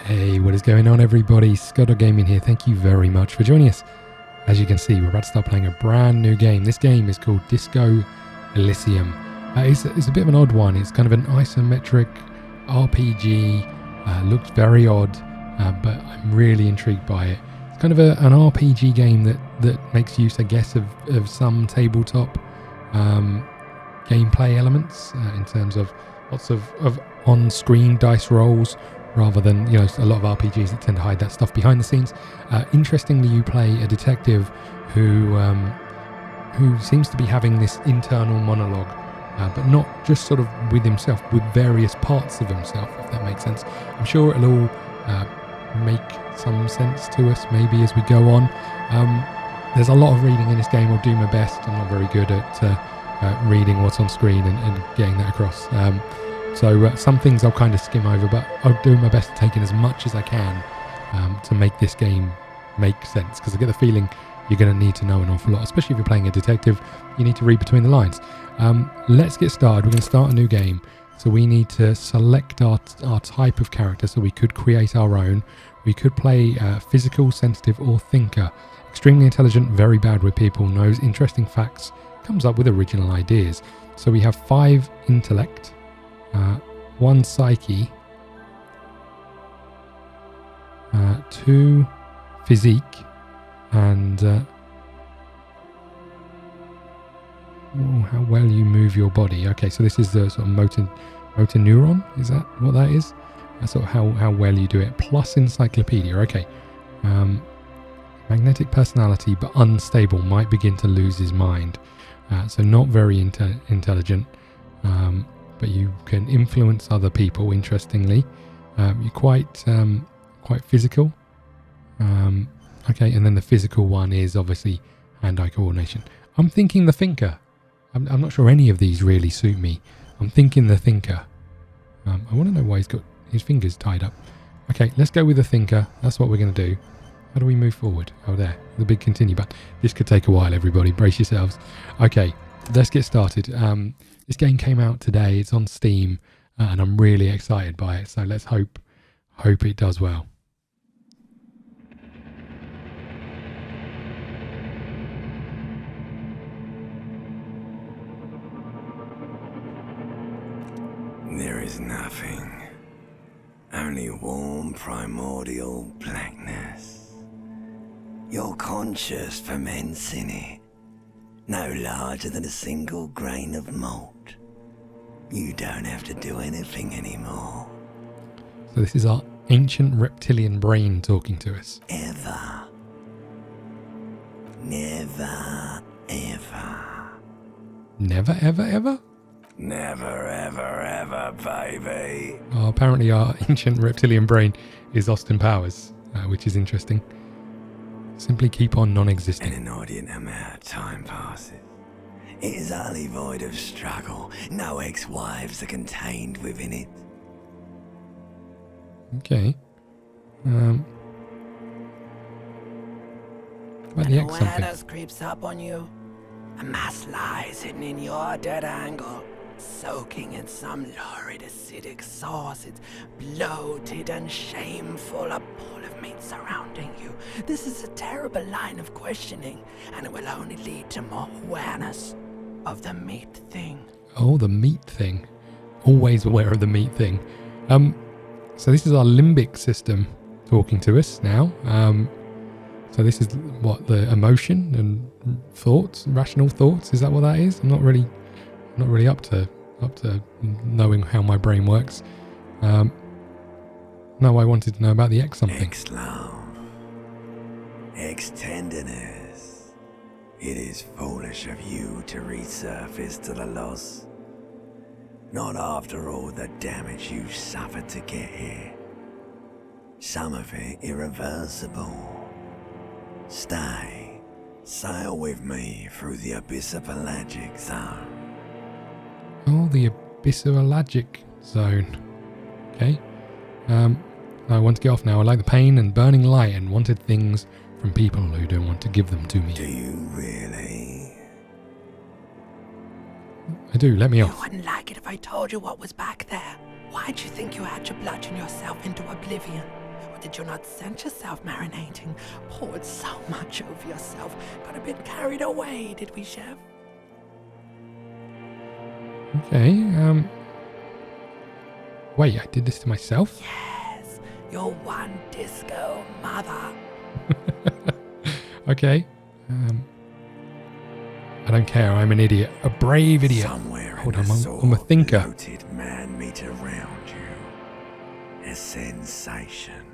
Hey, what is going on, everybody? ScottDogGaming here. Thank you very much for joining us. As you can see, we're about to start playing a brand new game. This game is called Disco Elysium. It's a bit of an odd one. It's kind of an isometric RPG. Looks very odd, but I'm really intrigued by it. It's kind of an RPG game that makes use, I guess, of some tabletop gameplay elements in terms of lots of on-screen dice rolls, rather than, you know, a lot of RPGs that tend to hide that stuff behind the scenes. Interestingly, you play a detective who seems to be having this internal monologue, but not just sort of with himself, with various parts of himself, if that makes sense. I'm sure it'll all make some sense to us maybe as we go on. There's a lot of reading in this game. I'll do my best. I'm not very good at reading what's on screen and getting that across. So some things I'll kind of skim over, but I'll do my best to take in as much as I can to make this game make sense, because I get the feeling you're going to need to know an awful lot, especially if you're playing a detective. You need to read between the lines. Let's get started. We're going to start a new game, so we need to select our type of character. So we could create our own. We could play physical, sensitive, or thinker. Extremely intelligent, very bad with people, knows interesting facts, comes up with original ideas. So we have 5 intellect, 1 psyche, 2 physique, and how well you move your body. Okay, so this is the sort of motor neuron. Is that what that is? That's sort of how well you do it. Plus encyclopedia. Okay. Magnetic personality, but unstable. Might begin to lose his mind. So not very intelligent. But you can influence other people, interestingly. You're quite physical. Okay, and then the physical one is obviously hand-eye coordination. I'm thinking the thinker. I'm not sure any of these really suit me. I'm thinking the thinker. I want to know why he's got his fingers tied up. Okay, let's go with the thinker. That's what we're going to do. How do we move forward? Oh, there, the big continue button. This could take a while, everybody. Brace yourselves. Okay, let's get started. This game came out today. It's on Steam, and I'm really excited by it. So let's hope it does well. There is nothing, only warm primordial blackness. Your conscious ferments in it, no larger than a single grain of malt. You don't have to do anything anymore. So this is our ancient reptilian brain talking to us. Ever. Never, ever. Never, ever, ever? Never, ever, ever, baby. Oh, apparently our ancient reptilian brain is Austin Powers, which is interesting. Simply keep on non-existing. An inordinate amount of time passes. It is utterly void of struggle. No ex-wives are contained within it. Okay. About the X something. Awareness creeps up on you. A mass lies hidden in your dead angle, soaking in some lurid acidic sauce. It's bloated and shameful, a ball of meat surrounding you. This is a terrible line of questioning, and it will only lead to more awareness of the meat thing. Oh, the meat thing. Always aware of the meat thing. So this is our limbic system talking to us now. So this is what, the emotion and thoughts, rational thoughts. Is that what that is? I'm not really up to knowing how my brain works. No, I wanted to know about the X something. Ex-love. Ex-tenderness. It is foolish of you to resurface to the loss. Not after all the damage you suffered to get here. Some of it irreversible. Stay. Sail with me through the abyssopelagic zone. Oh, the abyssopelagic zone. Okay. I want to get off now. I like the pain and burning light and wanted things from people who don't want to give them to me. Do you really? I do. Let me off. You wouldn't like it if I told you what was back there. Why'd you think you had to bludgeon yourself into oblivion? Or did you not sense yourself marinating? Poured so much over yourself. Got a bit carried away, did we, chef? Okay, wait, I did this to myself? Yes, your one disco mother. Okay. I don't care, I'm an idiot. A brave idiot. Somewhere Hold in on, the I'm a thinker. bloated man meet around you. A sensation.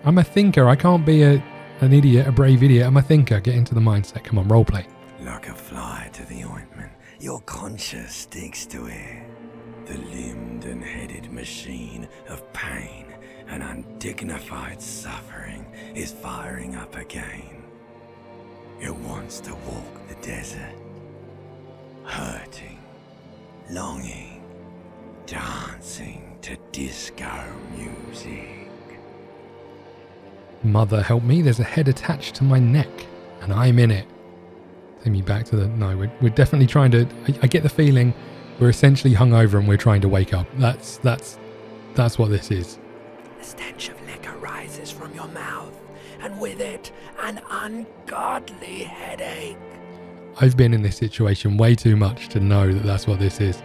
I'm a thinker, I can't be an idiot, a brave idiot. I'm a thinker. Get into the mindset. Come on, roleplay. Like a fly to the ointment, your conscience sticks to it. The limbed and headed machine of pain and undignified suffering is firing up again. It wants to walk the desert, hurting, longing, dancing to disco music. Mother, help me. There's a head attached to my neck, and I'm in it. Take me back to the... No, we're definitely trying to... I get the feeling we're essentially hungover and we're trying to wake up. That's what this is. The stench of liquor rises from your mouth, and with it, an ungodly headache. I've been in this situation way too much to know that that's what this is.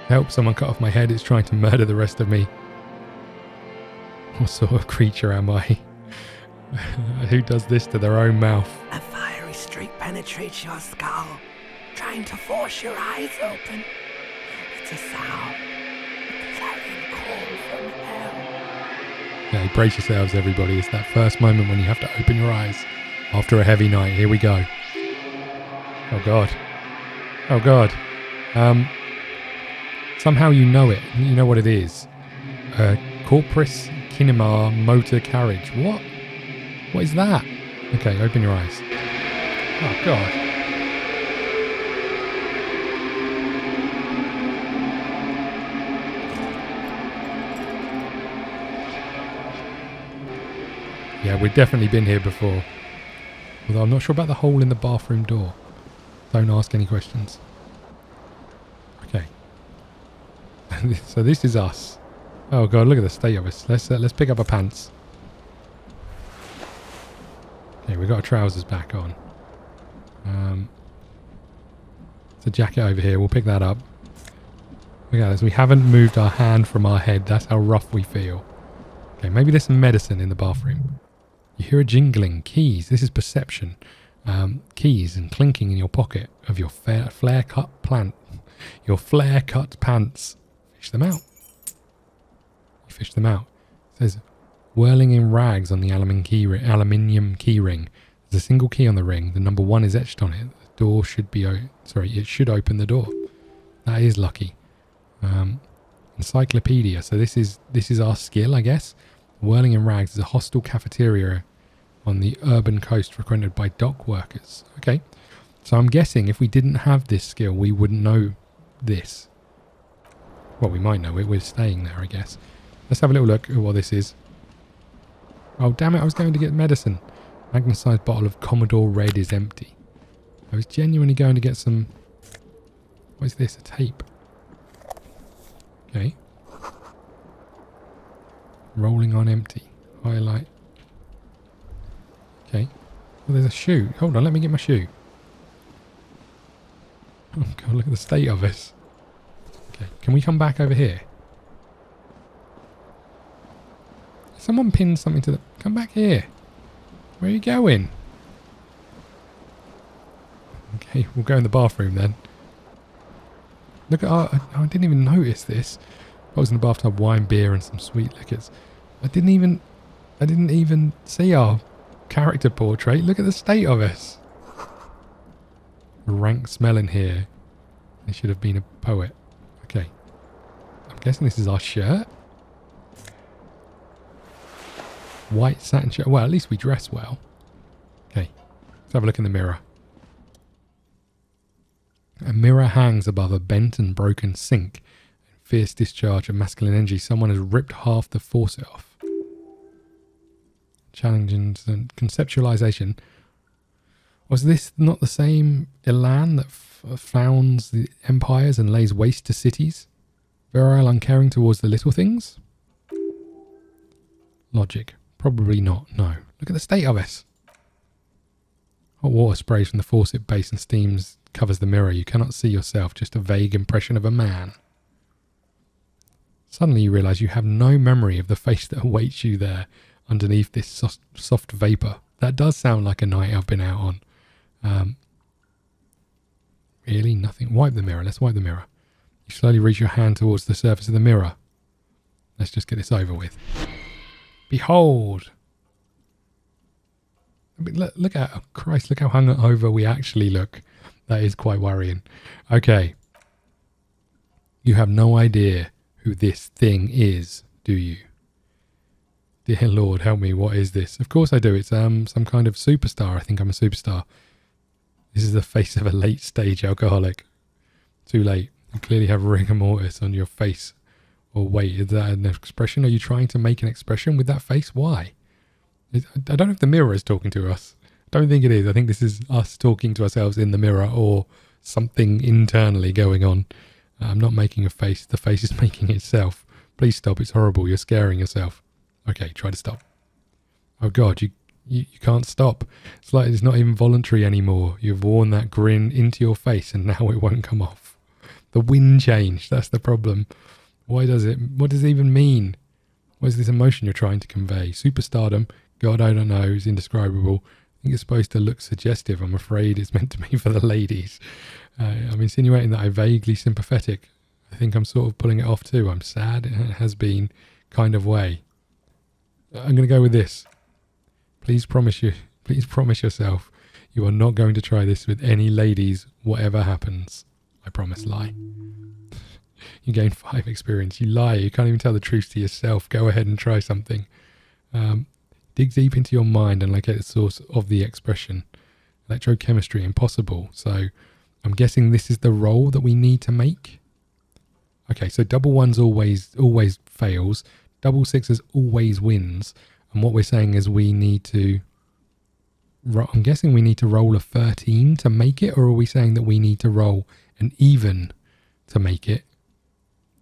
Help, someone cut off my head. It's trying to murder the rest of me. What sort of creature am I? Who does this to their own mouth? A fiery streak penetrates your skull, trying to force your eyes open. It's a sound, a clarion call from hell. Okay, brace yourselves, everybody. It's that first moment when you have to open your eyes after a heavy night. Here we go. Oh God. Oh God. Somehow you know it. You know what it is. Corpus Kinema motor carriage. What? What is that? Okay, open your eyes. Oh God. Yeah, we've definitely been here before. Although I'm not sure about the hole in the bathroom door. Don't ask any questions. Okay. So this is us. Oh God, look at the state of us. Let's pick up our pants. Okay, we've got our trousers back on. There's a jacket over here. We'll pick that up. Look at this. We haven't moved our hand from our head. That's how rough we feel. Okay, maybe there's some medicine in the bathroom. You hear a jingling. Keys. This is perception. Keys and clinking in your pocket of your flare-cut plant. Your flare-cut pants. Fish them out. You fish them out. It says, whirling in rags on the aluminium key ring. There's a single key on the ring. The number 1 is etched on it. The door should be... it should open the door. That is lucky. Encyclopedia. So this is our skill, I guess. Whirling in rags is a hostile cafeteria on the urban coast frequented by dock workers. Okay. So I'm guessing if we didn't have this skill, we wouldn't know this. Well, we might know it. We're staying there, I guess. Let's have a little look at what this is. Oh, damn it. I was going to get medicine. Magnesized bottle of Commodore Red is empty. I was genuinely going to get some... What is this? A tape. Okay. Rolling on empty. Highlight. Okay. Well, there's a shoe. Hold on, let me get my shoe. Oh God, look at the state of this. Okay, can we come back over here? Someone pinned something to the... Come back here. Where are you going? Okay, we'll go in the bathroom then. Look at our... I didn't even notice this. I was in the bathtub, wine, beer and some sweet liquors. I didn't even see our character portrait. Look at the state of us. Rank smell in here. They should have been a poet. Okay. I'm guessing this is our shirt. White satin shirt. Well, at least we dress well. Okay. Let's have a look in the mirror. A mirror hangs above a bent and broken sink. Fierce discharge of masculine energy. Someone has ripped half the faucet off. Challenging conceptualization. Was this not the same Elan that founds the empires and lays waste to cities? Virile, uncaring towards the little things? Logic. Probably not. No. Look at the state of us. Hot water sprays from the faucet base and steams covers the mirror. You cannot see yourself, just a vague impression of a man. Suddenly you realise you have no memory of the face that awaits you there underneath this soft vapour. That does sound like a night I've been out on. Really? Nothing? Wipe the mirror. Let's wipe the mirror. You slowly reach your hand towards the surface of the mirror. Let's just get this over with. Behold! Look at, oh Christ, look how hungover we actually look. That is quite worrying. Okay. You have no idea who this thing is, do you? Dear Lord, help me, what is this? Of course I do. It's some kind of superstar. I think I'm a superstar. This is the face of a late stage alcoholic. Too late. You clearly have rigor mortis on your face. Or wait, is that an expression? Are you trying to make an expression with that face? Why? I don't know if the mirror is talking to us. I don't think it is. I think this is us talking to ourselves in the mirror or something internally going on. I'm not making a face. The face is making itself. Please stop. It's horrible. You're scaring yourself. Okay, try to stop. Oh God, you can't stop. It's like it's not even voluntary anymore. You've worn that grin into your face and now it won't come off. The wind changed. That's the problem. Why does it? What does it even mean? What is this emotion you're trying to convey? Superstardom? God, I don't know. It's indescribable. I think it's supposed to look suggestive. I'm afraid it's meant to be for the ladies. I'm insinuating that I'm vaguely sympathetic. I think I'm sort of pulling it off too. I'm sad. It has been kind of way. I'm going to go with this. Please promise yourself you are not going to try this with any ladies, whatever happens. I promise, lie. You gain 5 experience. You lie. You can't even tell the truth to yourself. Go ahead and try something. Dig deep into your mind and locate the source of the expression. Electrochemistry, impossible. So I'm guessing this is the roll that we need to make. Okay, so double ones always fails. Double sixes always wins. And what we're saying is we need to... I'm guessing we need to roll a 13 to make it, or are we saying that we need to roll an even to make it?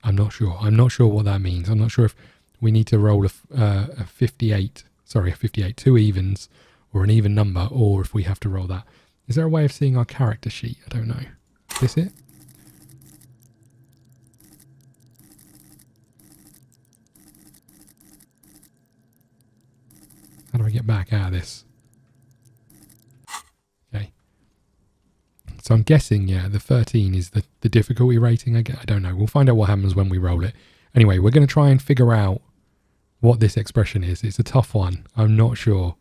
I'm not sure. I'm not sure what that means. I'm not sure if we need to roll a 58, 2 evens, or an even number, or if we have to roll that. Is there a way of seeing our character sheet? I don't know. Is this it? How do I get back out of this? Okay. So I'm guessing, yeah, the 13 is the difficulty rating. I don't know. We'll find out what happens when we roll it. Anyway, we're going to try and figure out what this expression is. It's a tough one. I'm not sure.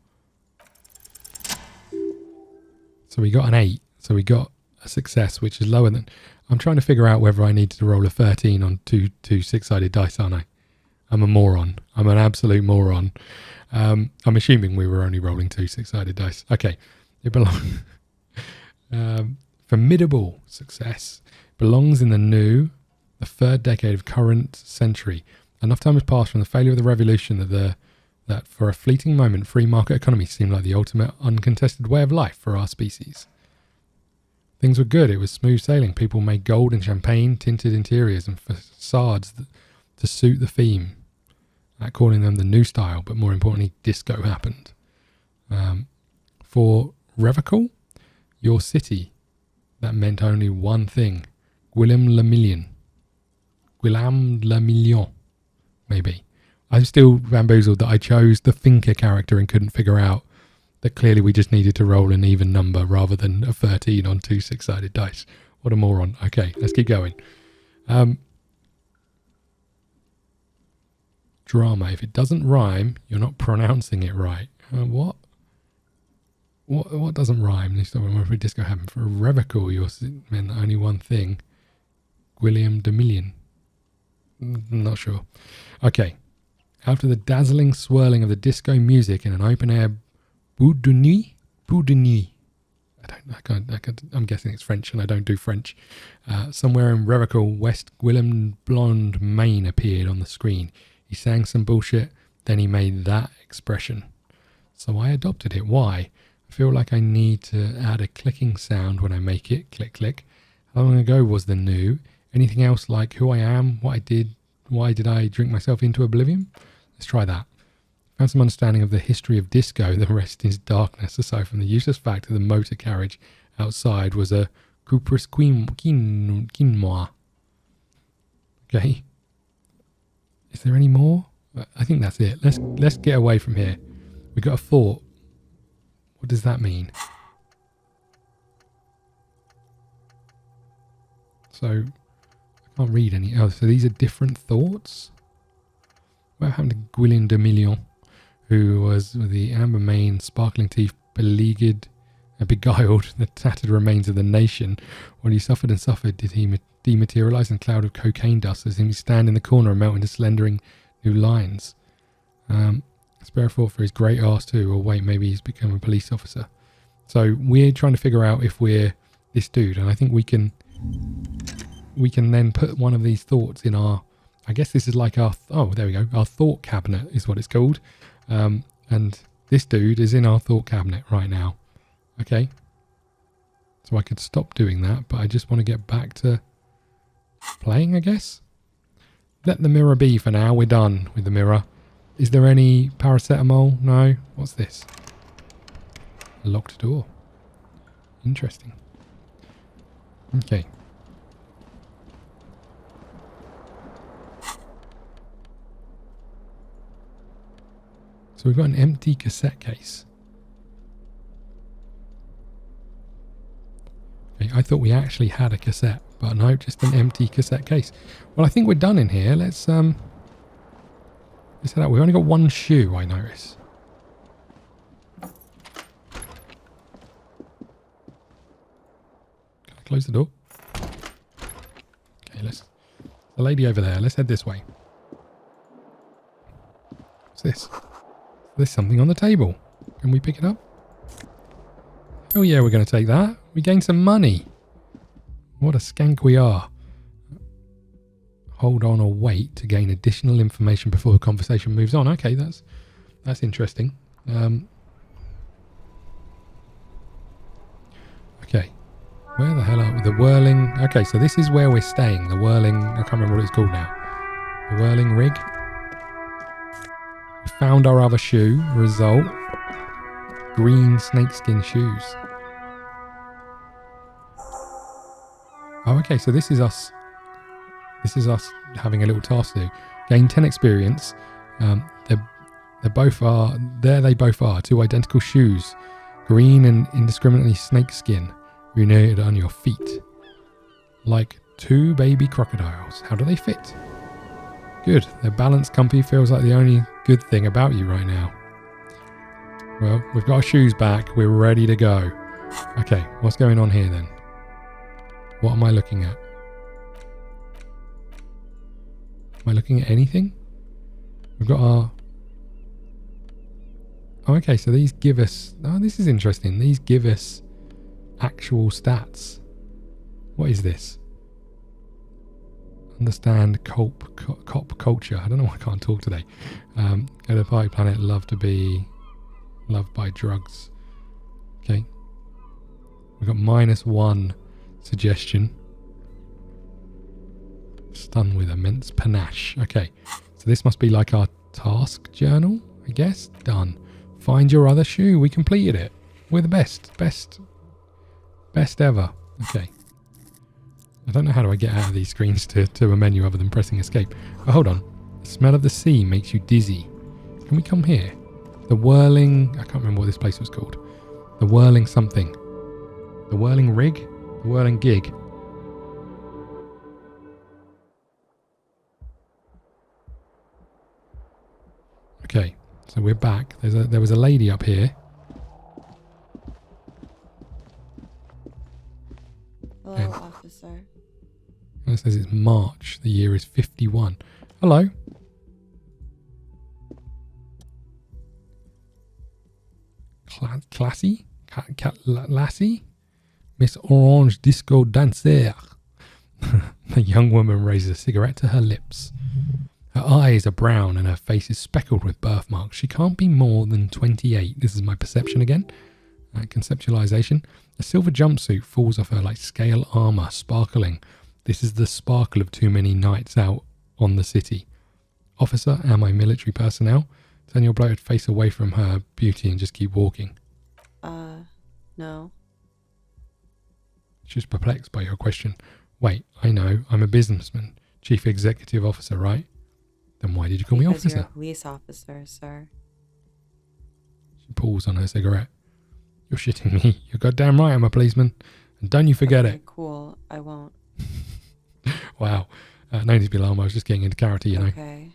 So we got an 8. So we got a success, which is lower than... I'm trying to figure out whether I need to roll a 13 on two 6-sided dice, aren't I? I'm a moron. I'm an absolute moron. I'm assuming we were only rolling 2 6-sided dice. Okay. It belongs... formidable success. Belongs in the 3rd decade of current century. Enough time has passed from the failure of the revolution that for a fleeting moment free market economy seemed like the ultimate uncontested way of life for our species. Things were good. It was smooth sailing. People made gold and champagne, tinted interiors and facades to suit the theme. Calling them the new style, but more importantly, disco happened. For Revical, your city, that meant only one thing. Guillaume le Million, maybe. I'm still bamboozled that I chose the thinker character and couldn't figure out that clearly we just needed to roll an even number rather than a 13 on 2 6-sided dice. What a moron. Okay, let's keep going. Drama. If it doesn't rhyme, you're not pronouncing it right. What? What doesn't rhyme? This time when disco happened. For a revical, you're meant only one thing. Guillaume de Million. Not sure. Okay. After the dazzling swirling of the disco music in an open-air bout de nuit. I'm guessing it's French, and I don't do French. Somewhere in Revical, West Guillaume Blonde Main appeared on the screen. He sang some bullshit, then he made that expression. So I adopted it. Why? I feel like I need to add a clicking sound when I make it. Click, click. How long ago was the new? Anything else like who I am, what I did, why did I drink myself into oblivion? Let's try that. Found some understanding of the history of disco. The rest is darkness, aside from the useless fact that the motor carriage outside was a Cupris quinoa. Okay. Is there any more? I think that's it. Let's get away from here. We got a thought. What does that mean? So I can't read any. Oh, so these are different thoughts. What happened to Gwillian de Million, who was with the amber mane, sparkling teeth, beguiled the tattered remains of the nation? When he suffered and suffered, did he dematerialize in a cloud of cocaine dust as he stand in the corner and melt into slendering new lines? Spare a thought for his great arse too. Or wait, maybe he's become a police officer. So we're trying to figure out if we're this dude, and I think we can then put one of these thoughts in our, I guess this is like our, oh, there we go. Our thought cabinet is what it's called. And this dude is in our thought cabinet right now. Okay. So I could stop doing that, but I just want to get back to playing, I guess. Let the mirror be for now. We're done with the mirror. Is there any paracetamol? No. What's this? A locked door. Interesting. Okay. So we've got an empty cassette case. Okay, I thought we actually had a cassette, but no, just an empty cassette case. Well, I think we're done in here. Let's head out. We've only got one shoe, I notice. Can I close the door? Okay, the lady over there. Let's head this way. What's this? There's something on the table. Can we pick it up? Oh yeah, we're going to take that. We gained some money. What a skank we are. Hold on or wait to gain additional information before the conversation moves on. Okay, that's interesting. Okay. Where the hell are we? The whirling. Okay, so this is where we're staying. The whirling. I can't remember what it's called now. The whirling rig. We found our other shoe. Result. Green snakeskin shoes. Oh, okay. So this is us. This is us having a little task to do. Gain 10 experience. They both are. There they both are. Two identical shoes. Green and indiscriminately snakeskin. Reunited on your feet. Like two baby crocodiles. How do they fit? Good. Their balance comfy feels like the only good thing about you right now. Well, we've got our shoes back. We're ready to go. Okay, what's going on here then? What am I looking at? Am I looking at anything? We've got our... Oh, okay, so these give us... Oh, this is interesting. These give us actual stats. What is this? Understand cop culture. I don't know why I can't talk today. Go to the party planet. Love to be loved by drugs. Okay. We've got -1 suggestion. Stun with immense panache. Okay. So this must be like our task journal, I guess. Done. Find your other shoe. We completed it. We're the best. Best ever. Okay. I don't know how do I get out of these screens to a menu other than pressing escape. Oh, hold on. The smell of the sea makes you dizzy. Can we come here? The whirling... I can't remember what this place was called. The whirling something. The whirling rig? The whirling gig. Okay. So we're back. There was a lady up here. Hello, officer. It says it's March. The year is 51. Hello. Classy? Lassie? Miss Orange Disco Dancer. The young woman raises a cigarette to her lips. Her eyes are brown and her face is speckled with birthmarks. She can't be more than 28. This is my perception again. Conceptualization. A silver jumpsuit falls off her like scale armor, sparkling. This is the sparkle of too many nights out on the city. Officer, am I military personnel? Turn your bloated face away from her beauty and just keep walking. No. She was perplexed by your question. Wait, I know. I'm a businessman. Chief Executive Officer, right? Then why did you call me Because officer? you're a police officer, sir. She pulls on her cigarette. You're shitting me. You're goddamn right I'm a policeman. And don't you forget Okay, it. cool. I won't. Wow. No need to be alarmed. I was just getting into character, you know. Okay.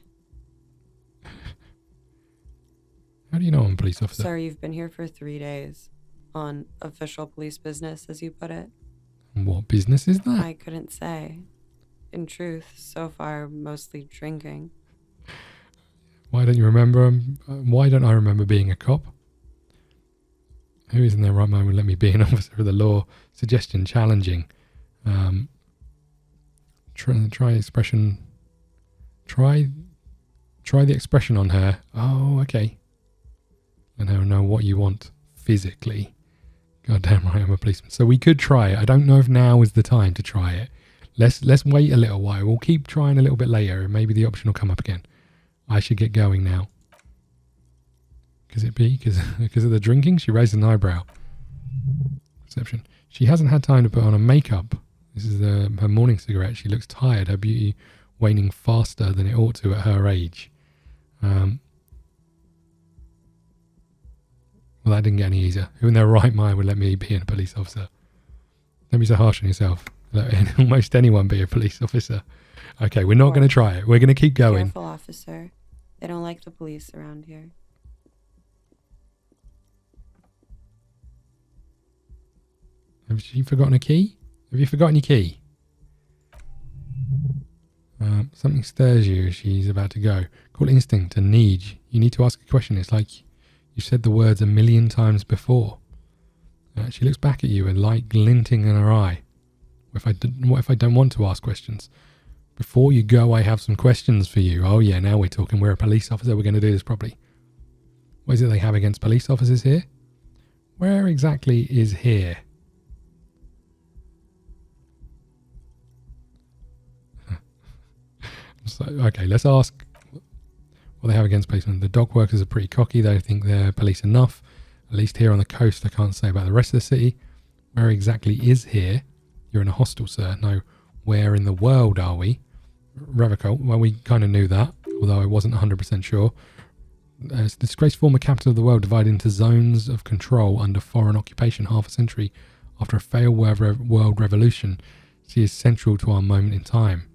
How do you know I'm a police officer? Sir, you've been here for 3 days. On official police business, as you put it. What business is that? I couldn't say. In truth, so far, mostly drinking. Why don't you remember? Why don't I remember being a cop? Who is in their right mind would let me be an officer of the law? Suggestion challenging. Try expression. Try the expression on her. Oh, okay. Let her know what you want physically. Goddamn right, I'm a policeman. So we could try it. I don't know if now is the time to try it. Let's wait a little while. We'll keep trying a little bit later. Maybe the option will come up again. I should get going now. Could it be because of the drinking? She raised an eyebrow. Perception. She hasn't had time to put on her makeup. This is her morning cigarette. She looks tired. Her beauty waning faster than it ought to at her age. Well, that didn't get any easier. Who in their right mind would let me be a police officer? Don't be so harsh on yourself. Let almost anyone be a police officer. Okay, we're not going to try it. We're going to keep going. Careful, officer. They don't like the police around here. Have you forgotten a key? Have you forgotten your key? Something stirs you as she's about to go. Call instinct a need. You need to ask a question. It's like you said the words 1,000,000 times before. She looks back at you, a light glinting in her eye. What if I don't want to ask questions? Before you go, I have some questions for you. Oh yeah, now we're talking. We're a police officer. We're going to do this properly. What is it they have against police officers here? Where exactly is here? So, okay, let's ask what they have against policemen. The dock workers are pretty cocky. They think they're police enough. At least here on the coast, I can't say about the rest of the city. Where exactly is here? You're in a hostel, sir. No, where in the world are we? Revocolt. Well, we kind of knew that, although I wasn't 100% sure. It's the disgraced former capital of the world, divided into zones of control under foreign occupation half a century after a failed world revolution. She is central to our moment in time.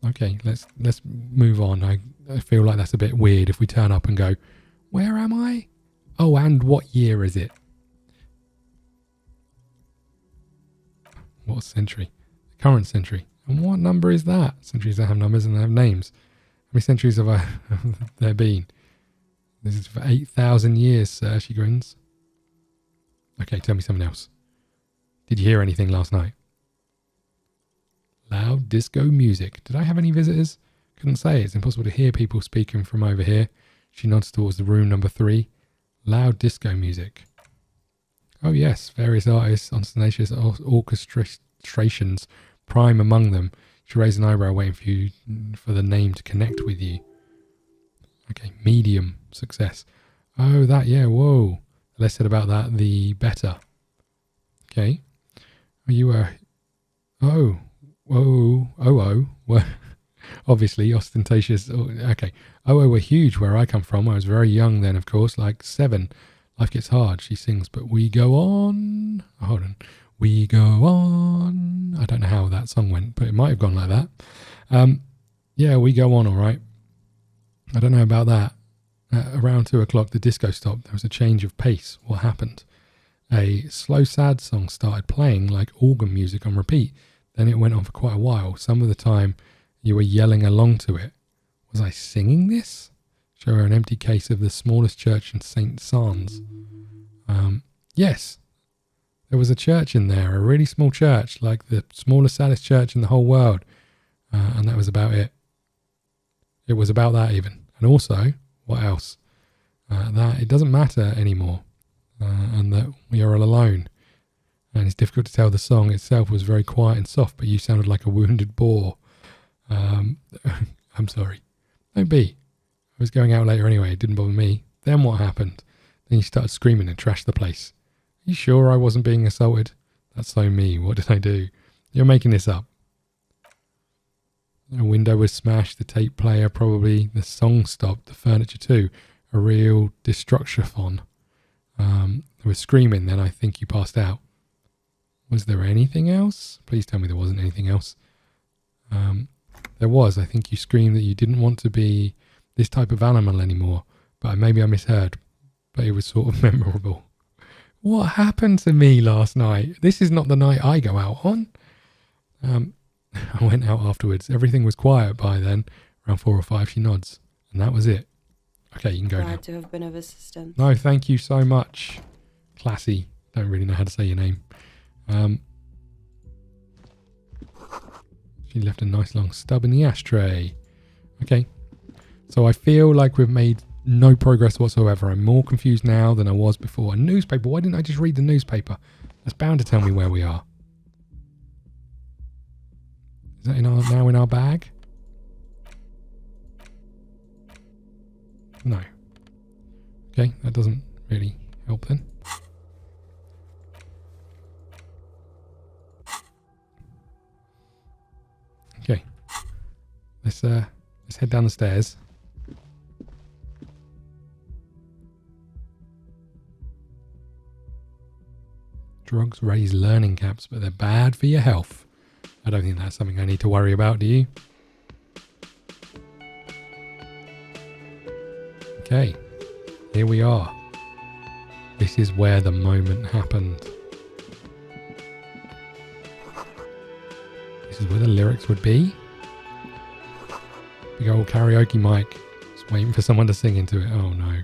Okay, let's move on. I feel like that's a bit weird if we turn up and go, where am I? Oh, and what year is it? What century? The current century. And what number is that? Centuries that have numbers and they have names. How many centuries have there been? This is for 8,000 years, sir, she grins. Okay, tell me something else. Did you hear anything last night? Loud disco music. Did I have any visitors? Couldn't say. It's impossible to hear people speaking from over here. She nods towards the room number 3. Loud disco music. Oh yes, various artists on tenacious orchestrations, prime among them. She raised an eyebrow waiting for the name to connect with you. Okay, medium success. Oh, that, yeah, whoa. The less said about that, the better. Okay. You were... Oh. Whoa. Well, obviously, ostentatious. Okay. Were huge where I come from. I was very young then, of course, like 7. Life gets hard, she sings, but we go on. Oh, hold on. We go on. I don't know how that song went, but it might have gone like that. Yeah, we go on, all right. I don't know about that. Around 2 o'clock, the disco stopped. There was a change of pace. What happened? A slow, sad song started playing like organ music on repeat. Then it went on for quite a while. Some of the time, you were yelling along to it. Was I singing this? Show her an empty case of the smallest church in St. Sans. Yes. There was a church in there, a really small church, like the smallest, saddest church in the whole world. And that was about it. It was about that even. And also, what else? That it doesn't matter anymore. And that we are all alone. And it's difficult to tell. The song itself was very quiet and soft, but you sounded like a wounded boar. I'm sorry. Don't be. I was going out later anyway. It didn't bother me. Then what happened? Then you started screaming and trashed the place. Are you sure I wasn't being assaulted? That's so me. What did I do? You're making this up. A window was smashed. The tape player probably. The song stopped. The furniture too. A real destruction-thon. There was screaming. Then I think you passed out. Was there anything else? Please tell me there wasn't anything else. There was. I think you screamed that you didn't want to be this type of animal anymore. But maybe I misheard. But it was sort of memorable. What happened to me last night? This is not the night I go out on. I went out afterwards. Everything was quiet by then. Around 4 or 5, she nods. And that was it. Okay, you can go now. Glad to have been of assistance. No, thank you so much. Classy. Don't really know how to say your name. She left a nice long stub in the ashtray. Okay. So I feel like we've made no progress whatsoever. I'm more confused now than I was before. A newspaper. Why didn't I just read the newspaper? That's bound to tell me where we are. Is that now in our bag? No. Okay, that doesn't really help then. Okay. Let's head down the stairs. Drugs raise learning caps, but they're bad for your health. I don't think that's something I need to worry about, do you? Okay, here we are. This is where the moment happened. This is where the lyrics would be. Big old karaoke mic. Just waiting for someone to sing into it. Oh no.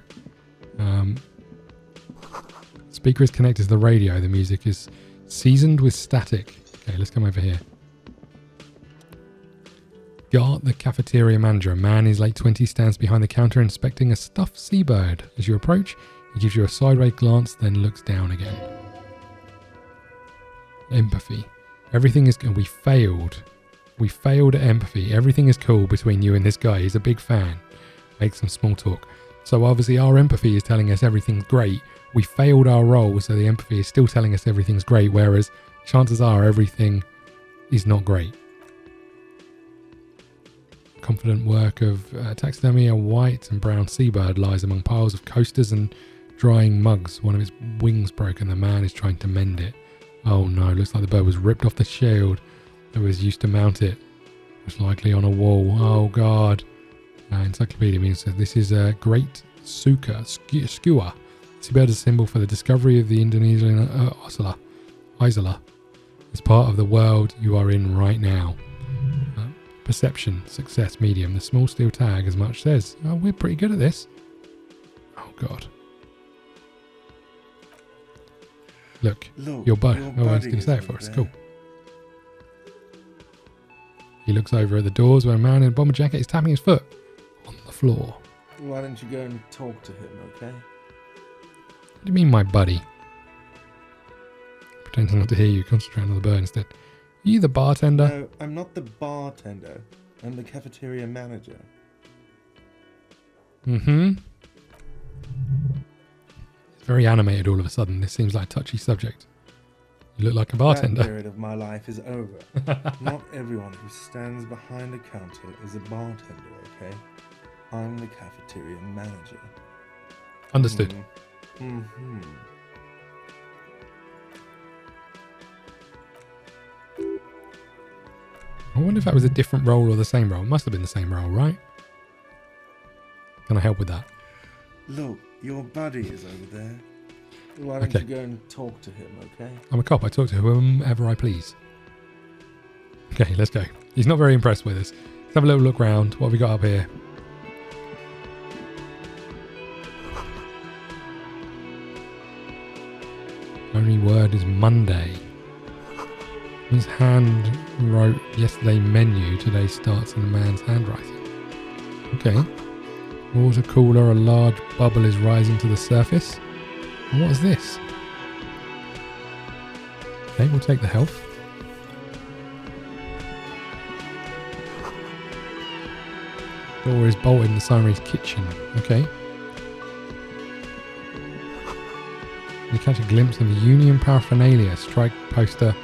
Speaker is connected to the radio. The music is seasoned with static. Okay, let's come over here. Gart, the cafeteria manager, a man in his late 20s, stands behind the counter inspecting a stuffed seabird. As you approach, he gives you a sideways glance, then looks down again. Empathy. Everything is... We failed. We failed at empathy. Everything is cool between you and this guy. He's a big fan. Make some small talk. So obviously our empathy is telling us everything's great. We failed our role, so the empathy is still telling us everything's great, whereas chances are everything is not great. Confident work of taxidermy, a white and brown seabird lies among piles of coasters and drying mugs. One of its wings broken. The man is trying to mend it. Oh no, looks like the bird was ripped off the shield that was used to mount it. Most likely on a wall. Oh god. Encyclopedia means that this is a great skua. Seabird is a symbol for the discovery of the Indonesian Isola. It's part of the world you are in right now. Perception, success, medium. The small steel tag as much says. Oh, we're pretty good at this. Oh god. Look your buddy. Oh, I was going to say it for us. Cool. He looks over at the doors where a man in a bomber jacket is tapping his foot on the floor. Why don't you go and talk to him, okay? What do you mean, my buddy? Pretending not to hear you, concentrating on the bird instead. Are you the bartender? No, I'm not the bartender. I'm the cafeteria manager. Mm-hmm. It's very animated all of a sudden. This seems like a touchy subject. You look like a bartender. That period of my life is over. Not everyone who stands behind a counter is a bartender, okay? I'm the cafeteria manager. Understood. Mm-hmm. I wonder if that was a different role or the same role. It must have been the same role, right? Can I help with that? Look, your buddy is over there. Why don't you go and talk to him, okay? I'm a cop. I talk to whomever I please. Okay, let's go. He's not very impressed with us. Let's have a little look round. What have we got up here? Only word is Monday. His hand wrote yesterday menu. Today starts in the man's handwriting. Okay. Water cooler. A large bubble is rising to the surface. And what is this? Okay, we'll take the health. Door is bolted in the Siren's kitchen. Okay. You catch a glimpse of Union paraphernalia, strike poster,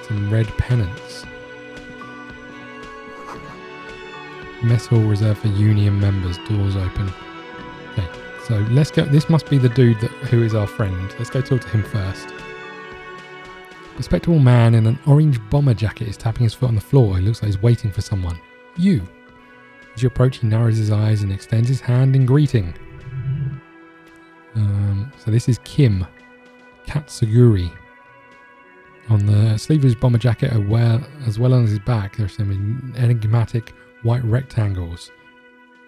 some red pennants. Mess hall reserved for Union members, doors open. Okay, so let's go. This must be the dude who is our friend. Let's go talk to him first. A respectable man in an orange bomber jacket is tapping his foot on the floor. He looks like he's waiting for someone. You. As you approach, he narrows his eyes and extends his hand in greeting. So this is Kim Katsuguri. On the sleeve of his bomber jacket, as well as his back, there are some enigmatic white rectangles,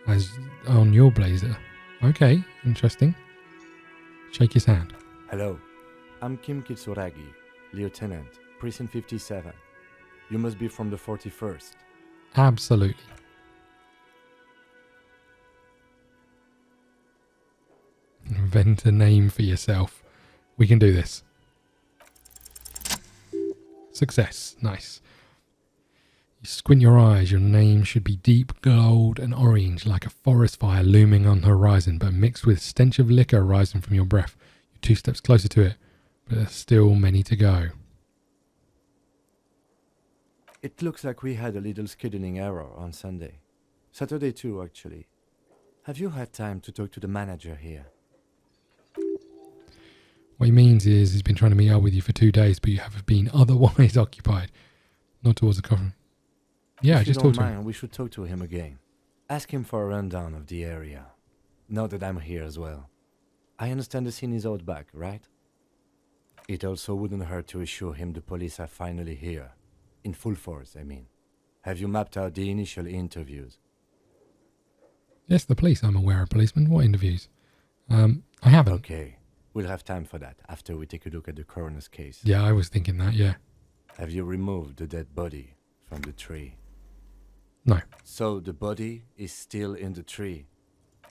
as on your blazer. Okay, interesting. Shake his hand. Hello, I'm Kim Kitsuragi, Lieutenant, Precinct 57. You must be from the 41st. Absolutely. Invent a name for yourself. We can do this. Success. Nice. You squint your eyes. Your name should be deep gold and orange, like a forest fire looming on the horizon, but mixed with stench of liquor rising from your breath. You're 2 steps closer to it, but there's still many to go. It looks like we had a little scheduling error on Sunday. Saturday too, actually. Have you had time to talk to the manager here? What he means is he's been trying to meet up with you for 2 days, but you have been otherwise occupied. Not towards the cover. Yeah, If just you talk don't to him. mind, we should talk to him again. Ask him for a rundown of the area. Now that I'm here as well. I understand the scene is out back, right? It also wouldn't hurt to assure him the police are finally here. In full force, I mean. Have you mapped out the initial interviews? Yes, the police. I'm aware of policemen. What interviews? I haven't. Okay. We'll have time for that after we take a look at the coroner's case. Yeah, I was thinking that, yeah. Have you removed the dead body from the tree? No. So the body is still in the tree,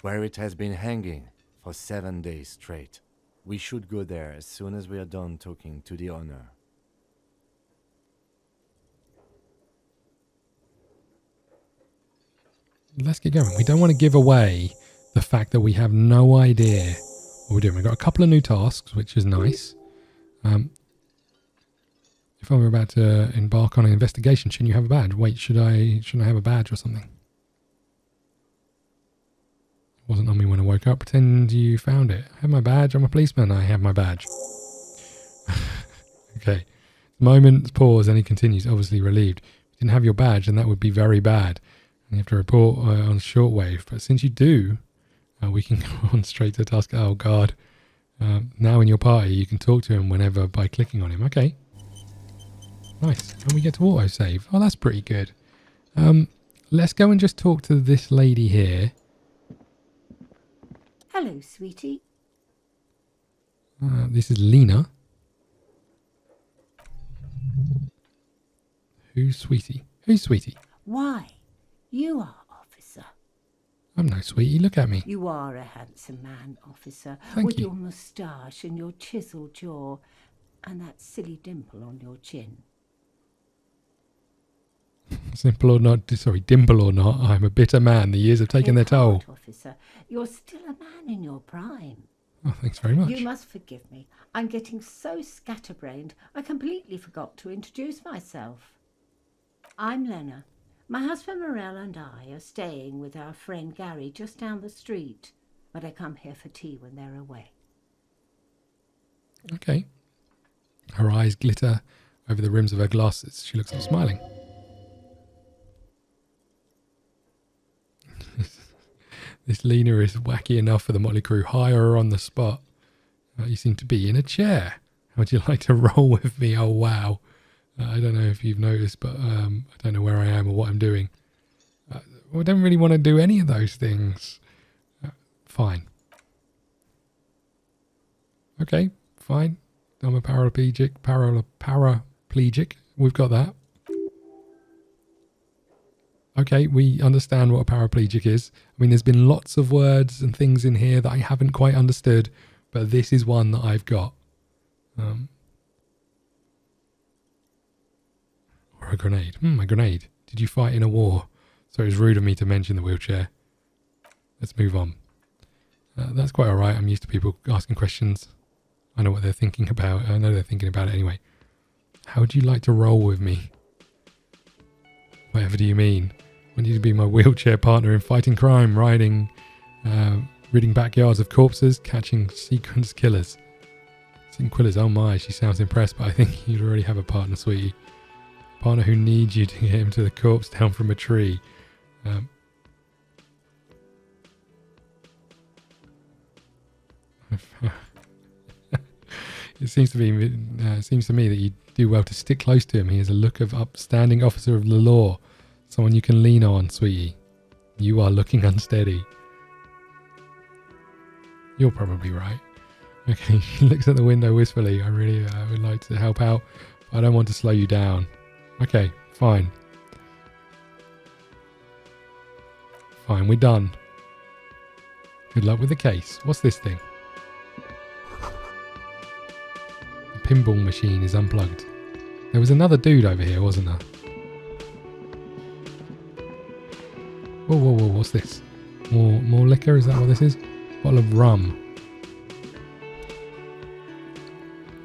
where it has been hanging for 7 days straight. We should go there as soon as we are done talking to the owner. Let's get going. We don't want to give away the fact that we have no idea what we're doing. We've got a couple of new tasks, which is nice. If I were about to embark on an investigation, shouldn't you have a badge? Wait, shouldn't I have a badge or something? It wasn't on me when I woke up. Pretend you found it. I have my badge. I'm a policeman. I have my badge. Okay. Moment's pause, and he continues, obviously relieved. If you didn't have your badge, then that would be very bad. And you have to report on shortwave. But since you do, we can go on straight to the task. Oh, God. Now in your party, you can talk to him whenever by clicking on him. Okay. Nice. And we get to autosave. Oh, that's pretty good. Let's go and just talk to this lady here. Hello, sweetie. This is Lena. Who's Sweetie? Who's Sweetie? Why? You are, officer. I'm no Sweetie. Look at me. You are a handsome man, officer, Thank with you. your moustache and your chiseled jaw and that silly dimple on your chin. Simple or not, sorry, dimple or not, I'm a bitter man. The years have taken their Take toll. heart, officer. You're still a man in your prime. Oh, thanks very much. You must forgive me. I'm getting so scatterbrained, I completely forgot to introduce myself. I'm Lena. My husband Morel and I are staying with our friend Gary just down the street, but I come here for tea when they're away. Okay. Her eyes glitter over the rims of her glasses. She looks up smiling. This Lena is wacky enough for the Motley Crew. Hire her on the spot. You seem to be in a chair. How would you like to roll with me? Oh, wow. I don't know if you've noticed, but I don't know where I am or what I'm doing. I don't really want to do any of those things. Fine. Okay, fine. I'm a paraplegic. Paraplegic. We've got that. Okay, we understand what a paraplegic is. I mean, there's been lots of words and things in here that I haven't quite understood, but this is one that I've got. Or a grenade. A grenade. Did you fight in a war? So it was rude of me to mention the wheelchair. Let's move on. That's quite alright. I'm used to people asking questions. I know what they're thinking about. I know they're thinking about it anyway. How would you like to roll with me? Whatever do you mean? I want you to be my wheelchair partner in fighting crime, ridding backyards of corpses, catching sequence killers. Quillers, oh my, she sounds impressed, but I think you'd already have a partner, sweetie. A partner who needs you to get him to the corpse down from a tree. It seems to me that you do well to stick close to him. He has a look of upstanding officer of the law. Someone you can lean on, sweetie. You are looking unsteady. You're probably right. Okay, she looks at the window wistfully. I really would like to help out, but I don't want to slow you down. Okay, fine. Fine, we're done. Good luck with the case. What's this thing? The pinball machine is unplugged. There was another dude over here, wasn't there? Whoa, whoa, whoa, what's this? More liquor, is that what this is? Bottle of rum.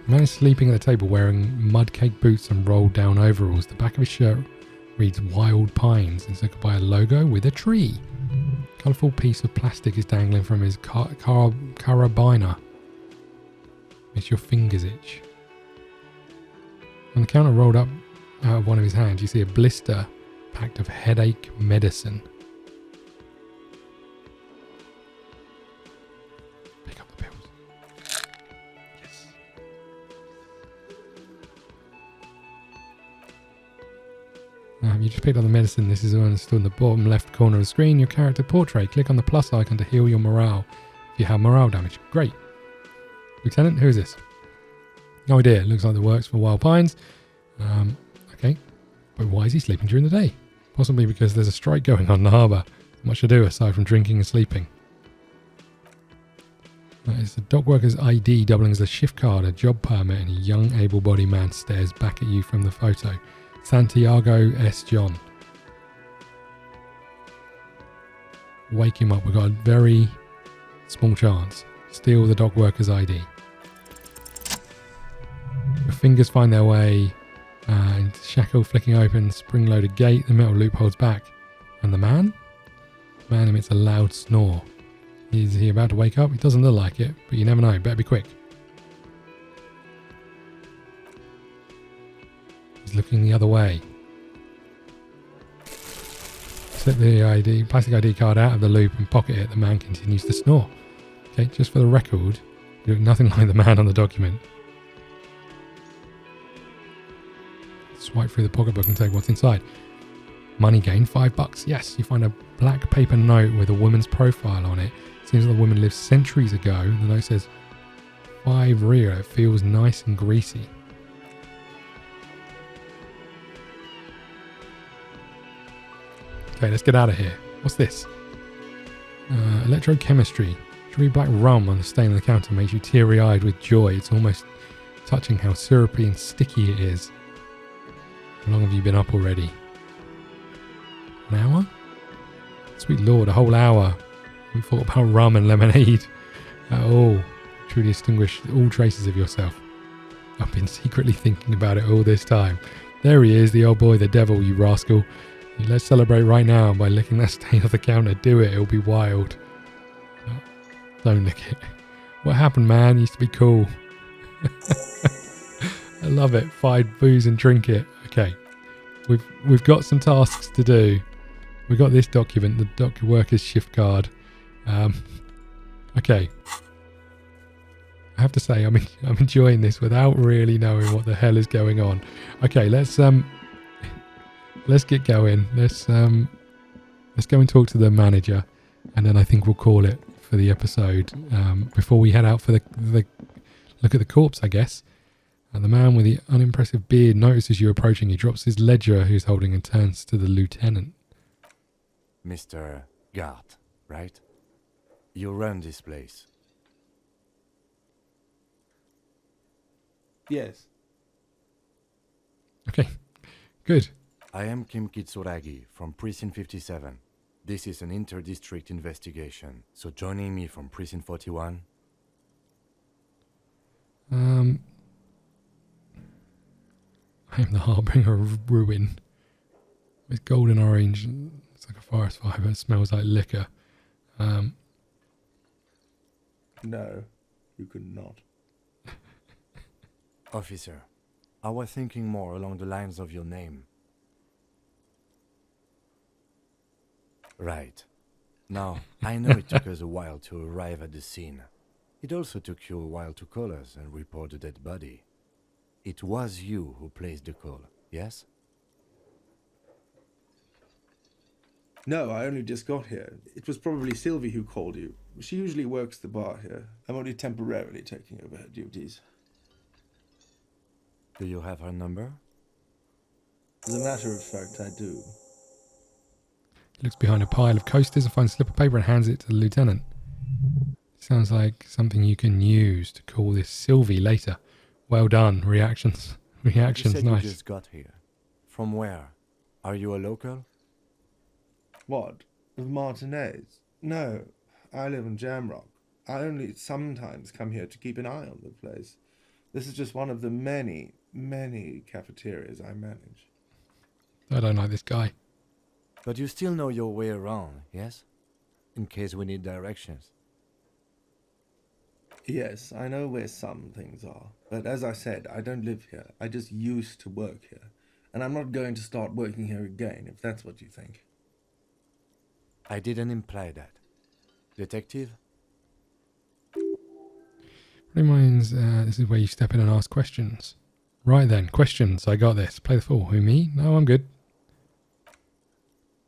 The man is sleeping at the table wearing mud-caked boots and rolled-down overalls. The back of his shirt reads Wild Pines, encircled by a logo with a tree. A colourful piece of plastic is dangling from his carabiner. Makes your fingers itch. On the counter rolled up out of one of his hands, you see a blister packed of headache medicine. Pick up the pills. Yes. You just picked up the medicine. This is the one stood in the bottom left corner of the screen. Your character portrait. Click on the plus icon to heal your morale. If you have morale damage. Great. Lieutenant, who is this? No idea. Looks like it works for Wild Pines. Okay. But why is he sleeping during the day? Possibly because there's a strike going on in the harbour. Not much to do aside from drinking and sleeping. It's the dock worker's ID doubling as a shift card, a job permit, and a young able-bodied man stares back at you from the photo. Santiago S. John. Wake him up. We've got a very small chance. Steal the dock worker's ID. Your fingers find their way and shackle flicking open, spring-loaded gate, the metal loop holds back. And the man? The man emits a loud snore. Is he about to wake up? He doesn't look like it, but you never know. Better be quick. He's looking the other way. Slip the plastic ID card out of the loop and pocket it. The man continues to snore. Okay, just for the record, you look nothing like the man on the document. Swipe through the pocketbook and take what's inside. Money gained, $5. Yes, you find a black paper note with a woman's profile on it. Seems like the woman lived centuries ago. The note says 5 real. It feels nice and greasy. Okay, let's get out of here. What's this? Electrochemistry. Sugary black rum on the stain on the counter makes you teary-eyed with joy. It's almost touching how syrupy and sticky it is. How long have you been up already? An hour? Sweet lord, a whole hour. I haven't thought about rum and lemonade at all. Truly extinguish all traces of yourself. I've been secretly thinking about it all this time. There he is, the old boy, the devil, you rascal. Let's celebrate right now by licking that stain off the counter. Do it, it'll be wild. Don't lick it. What happened, man? Used to be cool. I love it. Find booze and drink it. Okay. We've got some tasks to do. We've got this document, the dock worker's shift card. Okay. I have to say, I'm enjoying this without really knowing what the hell is going on. Okay, let's get going. Let's go and talk to the manager, and then I think we'll call it for the episode. Before we head out for the look at the corpse, I guess. And the man with the unimpressive beard notices you approaching. He drops his ledger who's holding and turns to the lieutenant. Mr. Gart, right? You run this place. Yes. Okay, good. I am Kim Kitsuragi from Precinct 57. This is an inter-district investigation, so joining me from Precinct 41... I am the harbinger of ruin. It's golden orange. It's like a forest fire, but it smells like liquor. No, you could not. Officer, I was thinking more along the lines of your name. Right. Now, I know it took us a while to arrive at the scene. It also took you a while to call us and report the dead body. It was you who placed the call, yes? No, I only just got here. It was probably Sylvie who called you. She usually works the bar here. I'm only temporarily taking over her duties. Do you have her number? As a matter of fact, I do. He looks behind a pile of coasters and finds a slip of paper and hands it to the lieutenant. Sounds like something you can use to call this Sylvie later. Well done. Reactions. Reactions, you said nice. You just got here. From where? Are you a local? What? Of Martinez? No, I live in Jamrock. I only sometimes come here to keep an eye on the place. This is just one of the many, many cafeterias I manage. I don't like this guy. But you still know your way around, yes? In case we need directions. Yes, I know where some things are. But as I said, I don't live here. I just used to work here. And I'm not going to start working here again, if that's what you think. I didn't imply that. Detective? Reminds, this is where you step in and ask questions. Right then, questions. I got this. Play the fool. Who, me? No, I'm good.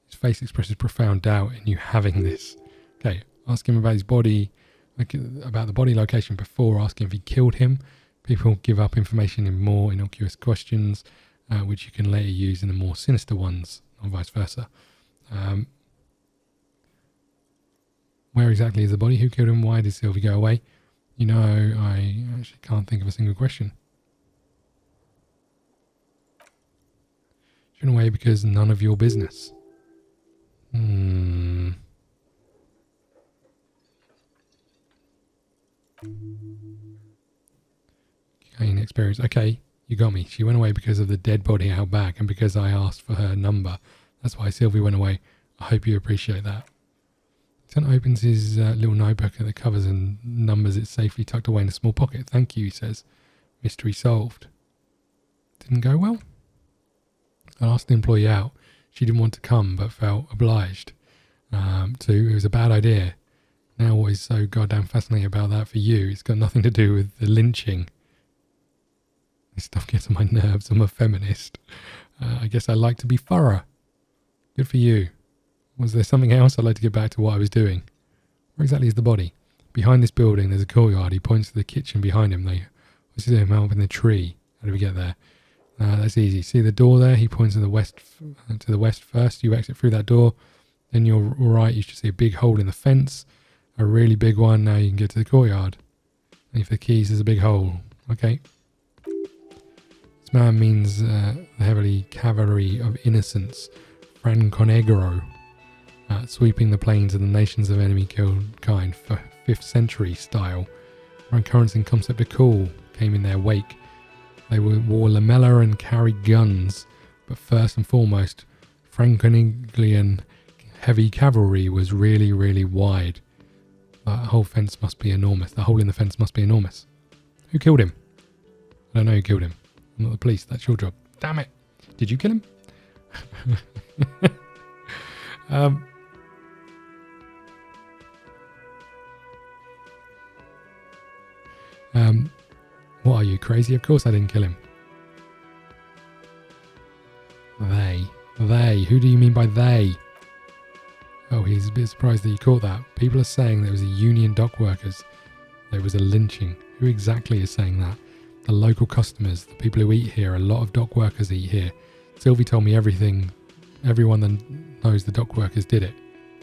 His face expresses profound doubt in you having this. Okay, ask him about his body, like about the body location before asking if he killed him. People give up information in more innocuous questions, which you can later use in the more sinister ones, or vice versa. Where exactly is the body? Who killed him? Why did Sylvie go away? You know, I actually can't think of a single question. She went away because none of your business. Gain experience. Okay, you got me. She went away because of the dead body out back and because I asked for her number. That's why Sylvie went away. I hope you appreciate that. Lieutenant opens his little notebook at the covers and numbers it safely tucked away in a small pocket. Thank you, he says. Mystery solved. Didn't go well? I asked the employee out. She didn't want to come but felt obliged to. It was a bad idea. Now what is so goddamn fascinating about that for you? It's got nothing to do with the lynching. This stuff gets on my nerves. I'm a feminist. I guess I like to be thorough. Good for you. Was there something else? I'd like to get back to what I was doing. Where exactly is the body? Behind this building, there's a courtyard. He points to the kitchen behind him. What's he doing? Up in the tree. How do we get there? That's easy. See the door there? He points to the west first. You exit through that door. Then you're right. You should see a big hole in the fence. A really big one. Now you can get to the courtyard. And for the keys, there's a big hole. Okay. This man means the heavily cavalry of innocence. Franconegro. Sweeping the plains of the nations of enemy killed kind for 5th century style. Run currents in concept of cool came in their wake. They wore lamella and carried guns, but first and foremost, Franconeglian heavy cavalry was really, really wide. That whole fence must be enormous. The hole in the fence must be enormous. Who killed him? I don't know who killed him. I'm not the police. That's your job. Damn it. Did you kill him? What are you, crazy? Of course I didn't kill him. They. Who do you mean by they? Oh, he's a bit surprised that you caught that. People are saying there was a union dock workers. There was a lynching. Who exactly is saying that? The local customers, the people who eat here. A lot of dock workers eat here. Sylvie told me everything. Everyone that knows the dock workers did it.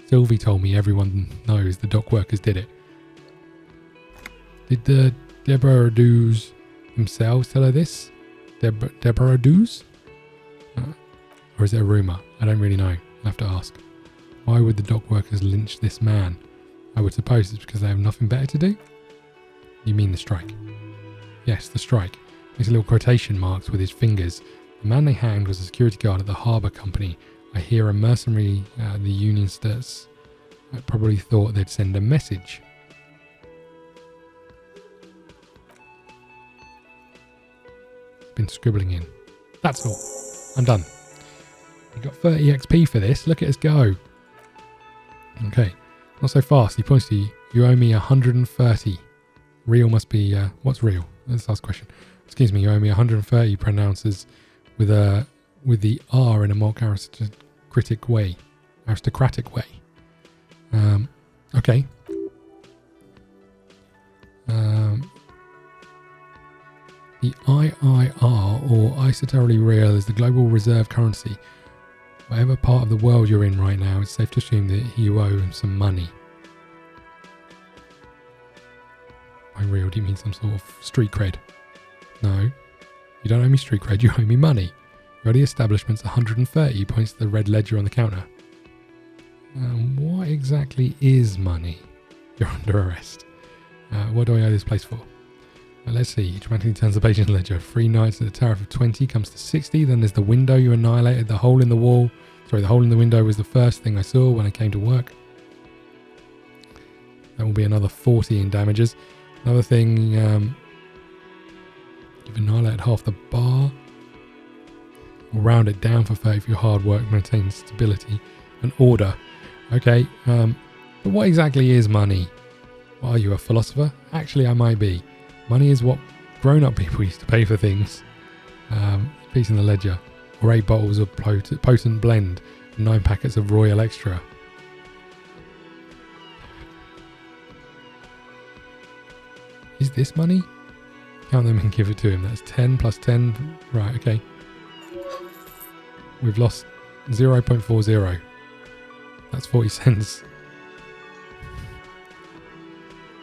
Sylvie told me everyone knows the dock workers did it. Did the Debarradoos themselves tell her this? Debarradoos? Or is it a rumour? I don't really know. I'll have to ask. Why would the dock workers lynch this man? I would suppose it's because they have nothing better to do. You mean the strike? Yes, the strike. Makes little quotation marks with his fingers. The man they hanged was a security guard at the harbour company. I hear a mercenary the union starts. I probably thought they'd send a message. Been scribbling in. That's all. I'm done. We got 30 XP for this. Look at us go. Okay. Not so fast. He points to you. You owe me 130. Real must be... what's real? Let's ask a question. Excuse me. You owe me 130, pronounces with the R in a mock aristocratic way. Okay. The IIR, or Isoterally Real, is the global reserve currency. Whatever part of the world you're in right now, it's safe to assume that you owe him some money. By real, do you mean some sort of street cred? No, you don't owe me street cred, you owe me money. Your only establishment's 130, points to the red ledger on the counter. What exactly is money? You're under arrest. What do I owe this place for? Let's see, dramatically turns the page in the ledger. 3 nights at a tariff of 20 comes to 60. Then there's the window you annihilated. The hole in the wall. Sorry, the hole in the window was the first thing I saw when I came to work. That will be another 40 in damages. Another thing, you've annihilated half the bar. We'll round it down for 30 for your hard work, maintain stability and order. Okay, but what exactly is money? Are you a philosopher? Actually, I might be. Money is what grown-up people used to pay for things. Piece in the ledger. Or 8 bottles of potent blend. 9 packets of Royal Extra. Is this money? Count them and give it to him. That's 10 plus 10. Right, okay. We've lost 0.40. That's 40 cents.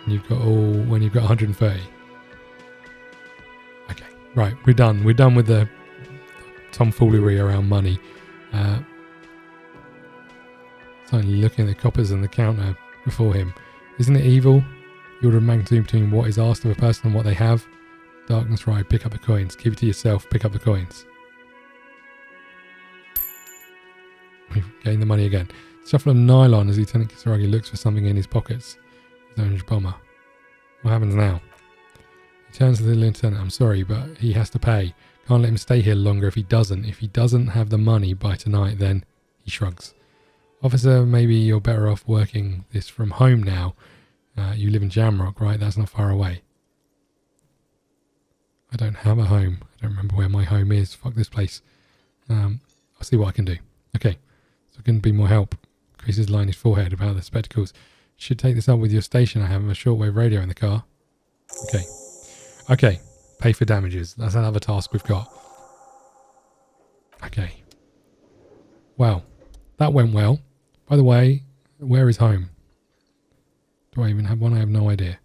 You've got when you've got 130. Okay, right, we're done. We're done with the tomfoolery around money. Suddenly looking at the coppers and the counter before him. Isn't it evil? The order of magnitude between what is asked of a person and what they have. Darkness ride, pick up the coins. Keep it to yourself, pick up the coins. We've gained the money again. Shuffle of nylon as Lieutenant Kisaragi looks for something in his pockets. His orange bomber. What happens now? He turns to the lieutenant. I'm sorry, but he has to pay. Can't let him stay here longer if he doesn't. If he doesn't have the money by tonight, then he shrugs. Officer, maybe you're better off working this from home now. You live in Jamrock, right? That's not far away. I don't have a home. I don't remember where my home is. Fuck this place. I'll see what I can do. Okay, so it can be more help. Creases line his forehead about the spectacles. You should take this up with your station. I have a shortwave radio in the car. Okay. Okay, pay for damages. That's another task we've got. Okay. Well, that went well. By the way, where is home? Do I even have one? I have no idea.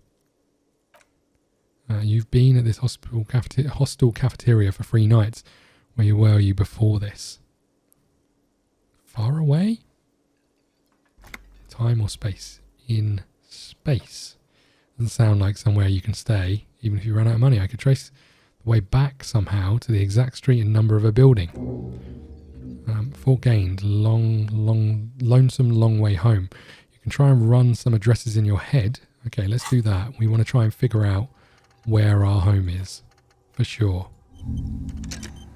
You've been at this hostel cafeteria for 3 nights. Where were you before this? Far away? Time or space? In space. Doesn't sound like somewhere you can stay. Even if you run out of money, I could trace the way back somehow to the exact street and number of a building. Fort Gained, lonesome long way home. You can try and run some addresses in your head. Okay, let's do that. We want to try and figure out where our home is, for sure.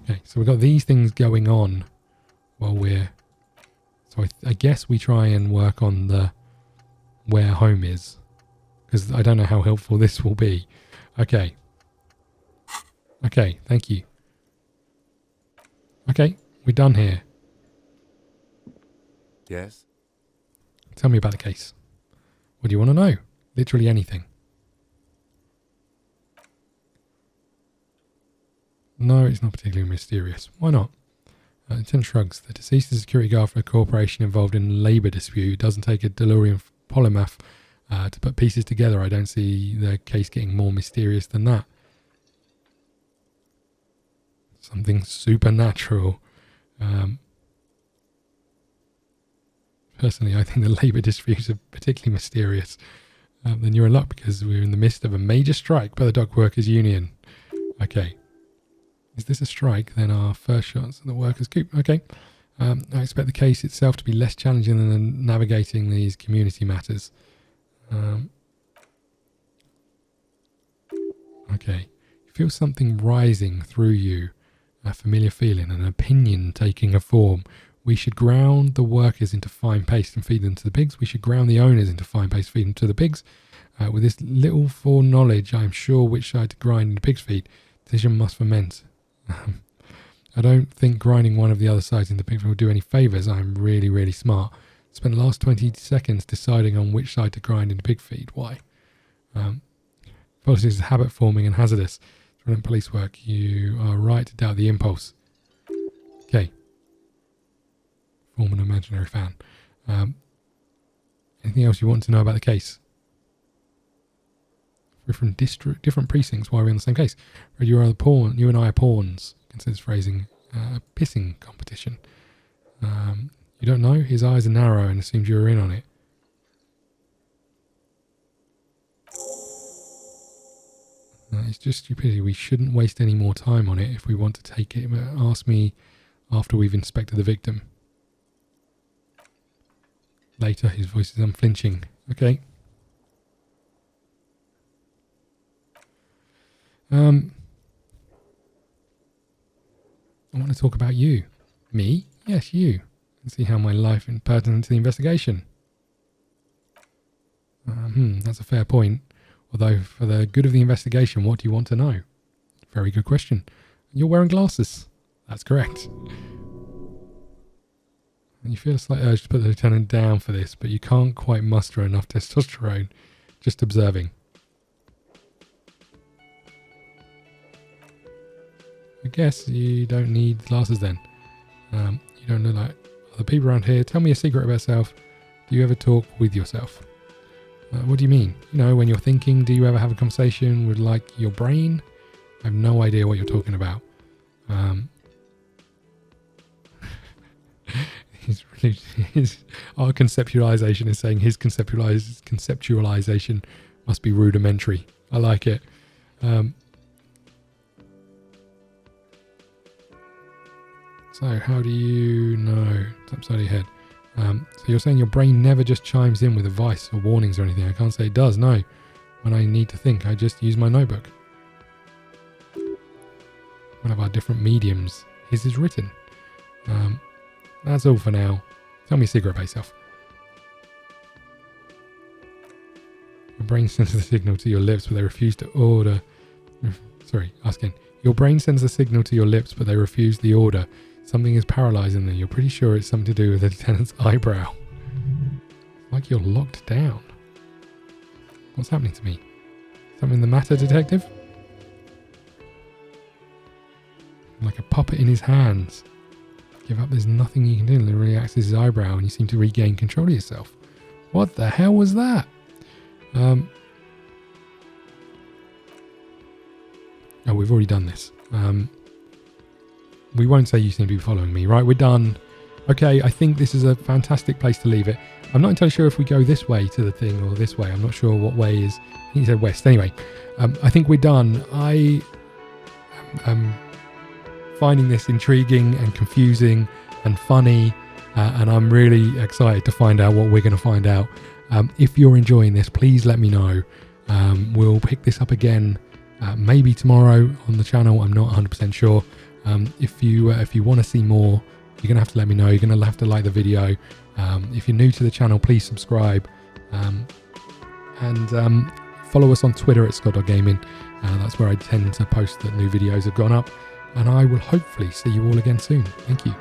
Okay, so we've got these things going on while we're... So I guess we try and work on the where home is, because I don't know how helpful this will be. Okay. Okay, thank you. Okay, we're done here. Yes? Tell me about the case. What do you want to know? Literally anything. No, it's not particularly mysterious. Why not? Lieutenant shrugs. The deceased is a security guard for a corporation involved in a labour dispute. It doesn't take a delirium polymath to put pieces together. I don't see the case getting more mysterious than that. Something supernatural. Personally, I think the labour disputes are particularly mysterious. Then you're in luck because we're in the midst of a major strike by the Dock Workers Union. Okay. Is this a strike? Then our first shots at the workers' coop. Okay. I expect the case itself to be less challenging than navigating these community matters. Okay. You feel something rising through you. A familiar feeling, an opinion taking a form. We should ground the workers into fine paste and feed them to the pigs. We should ground the owners into fine paste, feed them to the pigs. With this little foreknowledge, I am sure which side to grind in the pig's feed. Decision must ferment. I don't think grinding one of the other sides in the pig feed will do any favours. I'm really, really smart. Spent the last 20 seconds deciding on which side to grind in the pig feed. Why? Politics is habit forming and hazardous. Brilliant police work. You are right to doubt the impulse. Okay. Form an imaginary fan. Anything else you want to know about the case? We're from different precincts. Why are we on the same case? You and I are pawns. Considers phrasing a pissing competition. You don't know? His eyes are narrow and assumes you're in on it. It's just stupidity. We shouldn't waste any more time on it if we want to take it. Ask me after we've inspected the victim. Later, his voice is unflinching. Okay. I want to talk about you. Me? Yes, you. And see how my life is pertinent to the investigation. That's a fair point. Although, for the good of the investigation, what do you want to know? Very good question. You're wearing glasses. That's correct. And you feel a slight urge to put the lieutenant down for this, but you can't quite muster enough testosterone. Just observing. I guess you don't need glasses then. You don't look like other people around here. Tell me a secret about yourself. Do you ever talk with yourself? What do you mean? You know, when you're thinking, do you ever have a conversation with, like, your brain? I have no idea what you're talking about. Our conceptualization is saying his conceptualization must be rudimentary. I like it. So how do you know? It's upside your head. So you're saying your brain never just chimes in with advice or warnings or anything? I can't say it does, no. When I need to think, I just use my notebook. One of our different mediums. His is written. That's all for now. Tell me a secret about yourself. Your brain sends a signal to your lips, but they refuse to order. Sorry, asking. Your brain sends a signal to your lips, but they refuse the order. Something is paralysing them. You're pretty sure it's something to do with the lieutenant's eyebrow. It's like you're locked down. What's happening to me? Something the matter, detective? Like a puppet in his hands. Give up, there's nothing you can do. It literally acts as his eyebrow and you seem to regain control of yourself. What the hell was that? Oh, we've already done this. We won't say you seem to be following me, right? We're done. Okay, I think this is a fantastic place to leave it. I'm not entirely sure if we go this way to the thing or this way. I'm not sure what way is. I think you said west. Anyway, I think we're done. I am finding this intriguing and confusing and funny, and I'm really excited to find out what we're going to find out. If you're enjoying this, please let me know. We'll pick this up again maybe tomorrow on the channel. I'm not 100% sure. If you want to see more, you're going to have to let me know. You're going to have to like the video. If you're new to the channel, please subscribe. And follow us on Twitter at ScottDogGaming. That's where I tend to post that new videos have gone up. And I will hopefully see you all again soon. Thank you.